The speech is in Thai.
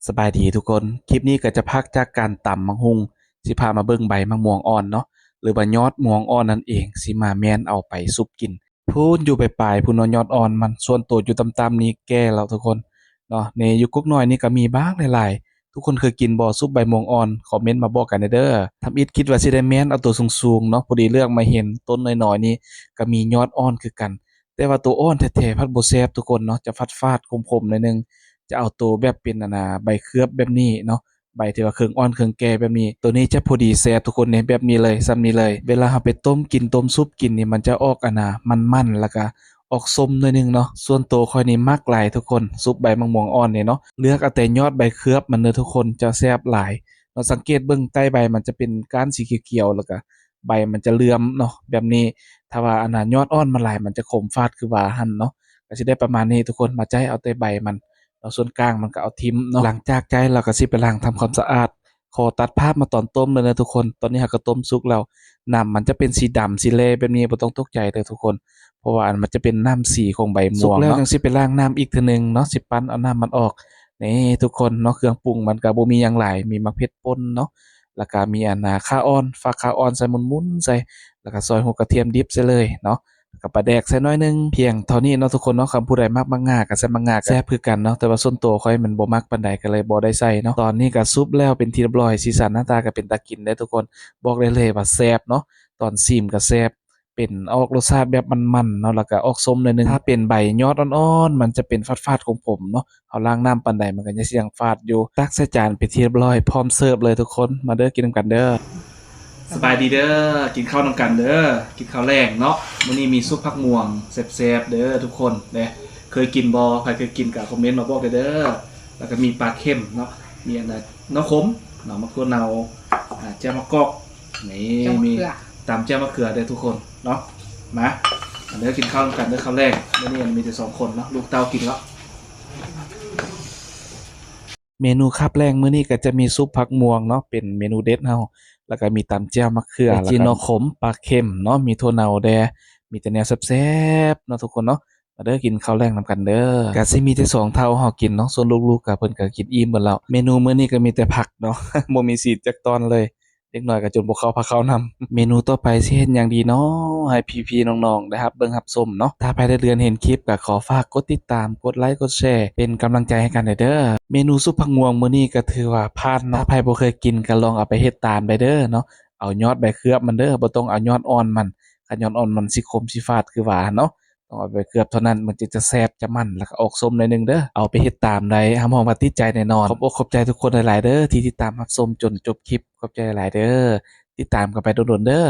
สบายดีทุกคนคลิปนี้ก็จะพักจากการตำมังหุงสิพามาเบิ่งใบมะม่วงอ่อนเนาะหรือว่ายอดม่วงอ่อนนั่นเองสิมาแม่นเอาไปซุปกินพูนอยู่ปลายๆพูนเนาะยอดอ่อนมันส่วนตัวอยู่ต่ำๆนี่แก่แล้วทุกคนเนาะในอยู่กุ๊กน้อยนี่ก็มีบ้างหลายๆทุกคนเคยกินบ่ซุปใบม่วงอ่อนคอมเมนต์มาบอกกันเด้อทำอิฐคิดว่าสิได้แม่นเอาตัวสูงๆเนาะพอดีเลือกมาเห็นต้นน้อยๆนี่ก็มียอดอ่อนคือกันแต่ว่าตัวอ่อนแท้ๆพัดบ่แซ่บทุกคนเนาะจะฟาดๆคมๆหน่อยหนึง จะเอาตัวแบบเป็นใบเคลือบแบบนี้เนาะใบที่ว่าเครื่องอ่อนเครื่องแก่แบบนี้ตัวนี้จะพอดีแซ่บทุกคนเนี่ยแบบนี้เลยซ้ำนี้เลยเวลาเราไปต้มกินต้มซุปกินนี่มันจะออกมันๆแล้วก็ออกส้มหน่อยหนึงเนาะส่วนตัวข้อยนี่มักหลายทุกคนซุปใบมะม่วงอ่อนนี่เนาะเลือกเอาแต่ยอดใบเคลือบมันเด้อทุกคนจะแซ่บหลายเราสังเกตเบิ่งใต้ใบมันจะเป็นก้านสีเขียวๆแล้วก็ใบมันจะเหลื่อมเนาะแบบนี้ถ้าว่าอันยอดอ่อนมันหลายมันจะขมฟาดคือว่าหั่นเนาะก็สิได้ประมาณนี้ทุกคนมาใจเอาแต่ใบมัน แล้วส่วนกลางมันก็เอาทิ่มเนาะหลังจากใจเราก็สิไปล้างทำความสะอาดขอตัดภาพมาตอนต้มเลยนะทุกคนตอนนี้เราก็ต้มสุกแล้วน้ำมันจะเป็นสีดำสีแลแบบนี้บ่ต้องตกใจเด้อทุกคนเพราะว่าอันมันจะเป็นน้ำสีของใบม่วงสุกแล้วจังสิไปล้างน้ำอีกเทื่อหนึ่งเนาะสิปั้นเอาน้ำมันออกนี่ทุกคนเนาะเครื่องปรุงมันก็บ่มีหยังหลายมีมะเขือป่นเนาะแล้วก็มีข่าอ่อนฝากข่าอ่อนใส่มุนๆใส่แล้วก็ซอยหัวกระเทียมดิบใส่เลยเนาะ กับปลาแดกใส่น้อยหนึงเพียงเท่านี้เนาะทุกคนเนาะคำผู้ใดมักมังงาก็ใส่มังงาก็แซ่บคือกันเนาะแต่ว่าส่วนตัวข้อยมันบ่มักปานใดก็เลยบ่ได้ใส่เนาะตอนนี้ก็ซุปแล้วเป็นที่เรียบร้อยสีสันหน้าตาก็เป็นตากินได้ทุกคนบอกได้เลยว่าแซ่บเนาะตอนชิมก็แซ่บเป็นออกรสชาติแบบมันๆเนาะแล้วก็ออกส้มหน่อยหนึงถ้าเป็นใบยอดอ่อนๆมันจะเป็นฟาดๆของผมเนาะเอาล้างน้ำปานใดมันก็ยังสิยังฟาดอยู่ตักใส่จานเป็นที่เรียบร้อยพร้อมเสิร์ฟเลยทุกคนมาเด้อกินนำกันเด้อ สบายดีเด้อกินข้าวนำกันเด้อกินข้าวแรงเนาะมื้อนี้มีซุปผักม่วงแซ่บๆเด้อทุกคนเด้เคยกินบ่ใครเคยกินก็คอมเมนต์มาบอกเด้อแล้วก็มีปลาเค็มเนาะมีอันน่ะน้ำขมเนาะมะเขือเนาแจ่วมะกอกนี่มีตำแจ่วมะเขือเด้อทุกคนเนาะมาเด้อกินข้าวนำกันเด้อข้าวแรงมื้อนี้มีแต่2คนเนาะลูกเต้ากินแล้ว เมนูคาบแรงมื้อนี้ก็จะมีซุปผักม่วงเนาะเป็นเมนูเด็ดเฮาแล้วก็มีตำแจ่วมะเขือแล้วก็จีนอขมปลาเค็มเนาะมีถั่วเน่าแดมีแต่แนวแซ่บๆเนาะทุกคนเนาะมาเด้อกินข้าวแลงนำกันเด้อก็สิมีแต่สองเท่าเฮากินเนาะส่วนลูกๆก็เพิ่นก็กินอิ่มเบิดแล้วเมนูมื้อนี้ก็มีแต่ผักเนาะบ่มีสีจักตอนเลยเด็กน้อยก็จนบ่เข้าพาเข้านำเมนูต่อไปสิเฮ็ดหยังดีเนาะให้พี่ๆน้องๆได้รับเบิ่งรับชมเนาะถ้าใครได้เรือนเห็นคลิปก็ขอฝากกดติดตามกดไลค์กดแชร์เป็นกำลังใจให้กันเด้อ เมนูซุปผักม่วงมื้อนี้ก็ถือว่าผ่านเนาะถ้าไผบ่เคยกินก็ลองเอาไปเฮ็ดตามได้เด้อเนาะเอายอดใบเคลือบมันเด้อบ่ต้องเอายอดอ่อนมันคันยอดอ่อนมันสิขมสิฝาดคือว่าเนาะต้องเอาไปเคลือบเท่านั้นมันจะแซ่บจะมันแล้วก็ออกส้มหน่อยหนึ่งเด้อเอาไปเฮ็ดตามได้รับรองว่าติดใจแน่นอนขอบอกขอบใจทุกคนหลายๆเด้อที่ติดตามรับชมจนจบคลิปขอบใจหลายๆเด้อติดตามกันไปโดนๆเด้อ